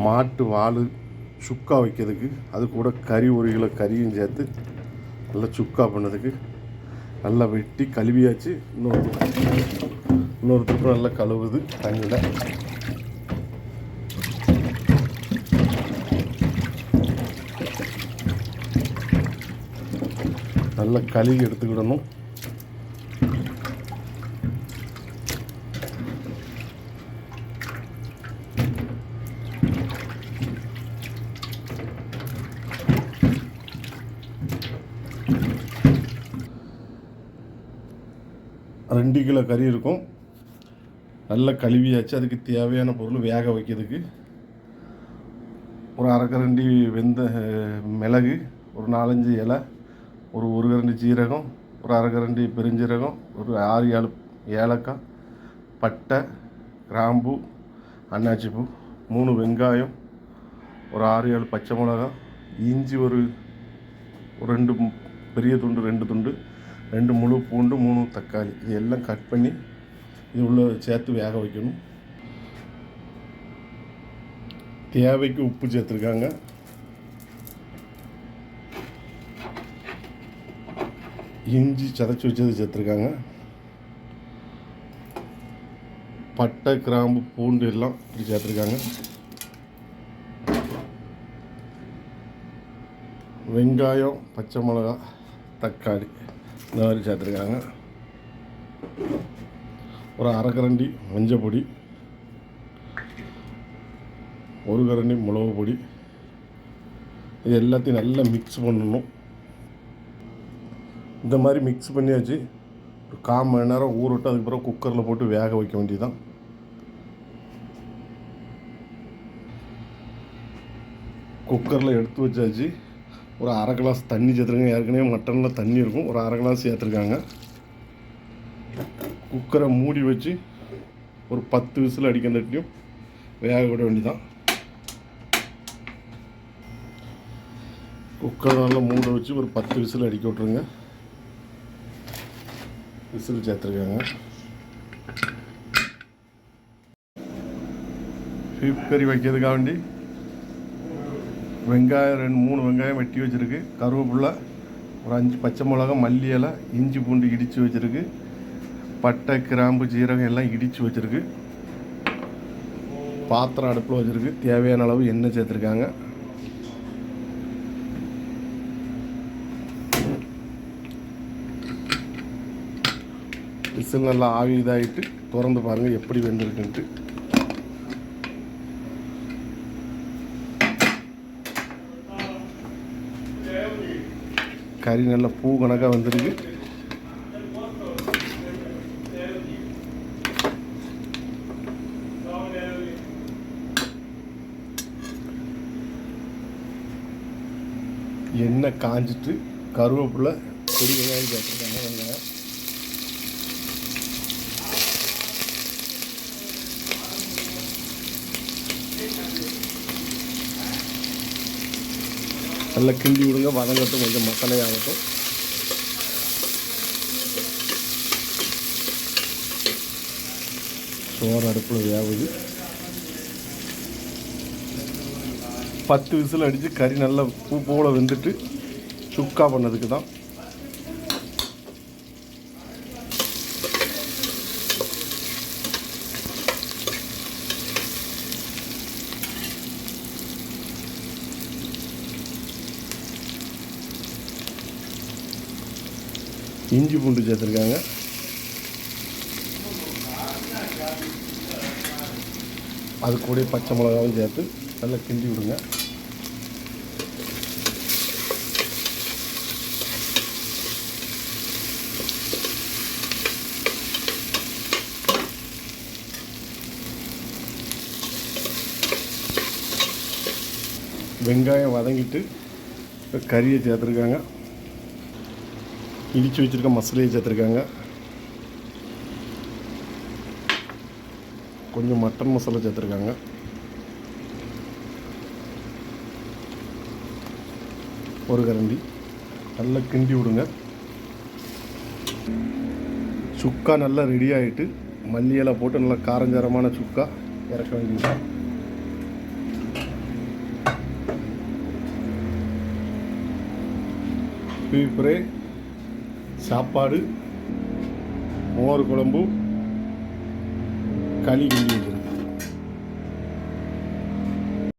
மாட்டு வால் சுக்கா வைக்கிறதுக்கு, அது கூட கறி 1 கிலோ கறியும் சேர்த்து நல்லா சுக்கா பண்ணதுக்கு நல்லா வெட்டி கழுவியாச்சு. இன்னொரு திருப்பம் நல்லா கழுவுது தண்ணியில். நல்லா கழுவி எடுத்துக்கிடணும். ரெண்டு கிலோ கறி இருக்கும். நல்லா கழுவியாச்சு. அதுக்கு தேவையான பொருள் வேக வைக்கிறதுக்கு ஒரு 1/2 கரண்டி மிளகு, ஒரு 4-5 இலை, ஒரு கரண்டி ஜீரகம், ஒரு 1/2 கரண்டி பெருஞ்சீரகம், ஒரு 6-7 ஏலக்காய், பட்டை, கிராம்பு, அன்னாச்சிப்பூ, 3 வெங்காயம், ஒரு 6-7 பச்சை மிளகாய், இஞ்சி ஒரு 2 பெரிய துண்டு, 2 துண்டு, 2 முழு பூண்டு, 3 தக்காளி. இது எல்லாம் கட் பண்ணி இது உள்ள சேர்த்து வேக வைக்கணும். தேவைக்கு உப்பு சேர்த்துருக்காங்க. இஞ்சி சதைச்சி வச்சது சேர்த்துருக்காங்க. பட்டை, கிராம்பு, பூண்டு எல்லாம் இப்படி சேர்த்துருக்காங்க. வெங்காயம், பச்சை மிளகா, தக்காளி இந்த மாதிரி சேர்த்துருக்காங்க. ஒரு 1/2 கரண்டி மஞ்சள் பொடி, 1 கரண்டி மிளகு பொடி. இது எல்லாத்தையும் நல்லா மிக்ஸ் பண்ணணும். இந்த மாதிரி மிக்ஸ் பண்ணியாச்சு. ஒரு 1/4 மணி நேரம் ஊறவிட்டு அதுக்கப்புறம் குக்கரில் போட்டு வேக வைக்க வேண்டியதுதான். குக்கரில் எடுத்து வச்சாச்சு. ஒரு 1/2 கிளாஸ் தண்ணி சேர்த்துருங்க. ஏற்கனவே மட்டனில் தண்ணி இருக்கும். ஒரு 1/2 கிளாஸ் சேர்த்துருக்காங்க. குக்கரை மூடி வச்சு ஒரு 10 விசில் அடிக்கிறதையும் வேக விட வேண்டியதான். குக்கரை நல்லா மூட வச்சு ஒரு 10 விசில் அடிக்க விட்ருங்க. விசில் சேர்த்துருக்காங்க. பீஃப் கறி வைக்கிறதுக்காக வேண்டி வெங்காயம் 3 வெங்காயம் வெட்டி வச்சுருக்கு. கருவேப்பிலை, ஒரு 5 பச்சை மிளகா, மல்லி இலை, இஞ்சி பூண்டு இடித்து வச்சுருக்கு. பட்டை, கிராம்பு, ஜீரகம் எல்லாம் இடித்து வச்சுருக்கு. பாத்திரம் அடுப்பில் வச்சுருக்கு. தேவையான அளவு எண்ணெய் சேர்த்துருக்காங்க. விசில் நல்லா ஆவி இதாகிட்டு திறந்து பாருங்கள் எப்படி வெந்திருக்குன்ட்டு. கறி நல்லா பூ கணக்காக வந்துருக்கு. எண்ணெய் காஞ்சிட்டு கருவேப்பிலை, பொடி வெங்காயம் சேர்த்துருக்காங்க. வெங்காயம் நல்லா கிண்டி விடுங்க. வதங்கட்டும், கொஞ்சம் மசாலையாகட்டும். சோறு அடுப்பில் வேகுது. 10 விசில் அடித்து கறி நல்லா பூ போல் வெந்துட்டு சுக்கா பண்ணதுக்கு தான். இஞ்சி பூண்டு சேர்த்துருக்காங்க. அது கூட பச்சை மிளகாவும் சேர்த்து நல்லா கிண்டி விடுங்க. வெங்காயம் வதங்கிட்டு கறியை சேர்த்துருக்காங்க. இடித்து வச்சுருக்க மசாலையை சேர்த்துருக்காங்க. கொஞ்சம் மட்டன் மசாலா சேர்த்துருக்காங்க. ஒரு கரண்டி நல்லா கிண்டி விடுங்க. சுக்கா நல்லா ரெடி ஆகிட்டு மல்லி இலை போட்டு நல்லா காரஞ்சாரமான சுக்கா இறக்க வேண்டியது. பீஃப் ஃப்ரை, சாப்பாடு, மோர் குழம்பு, களி கிண்டி வச்சுருக்கேன்.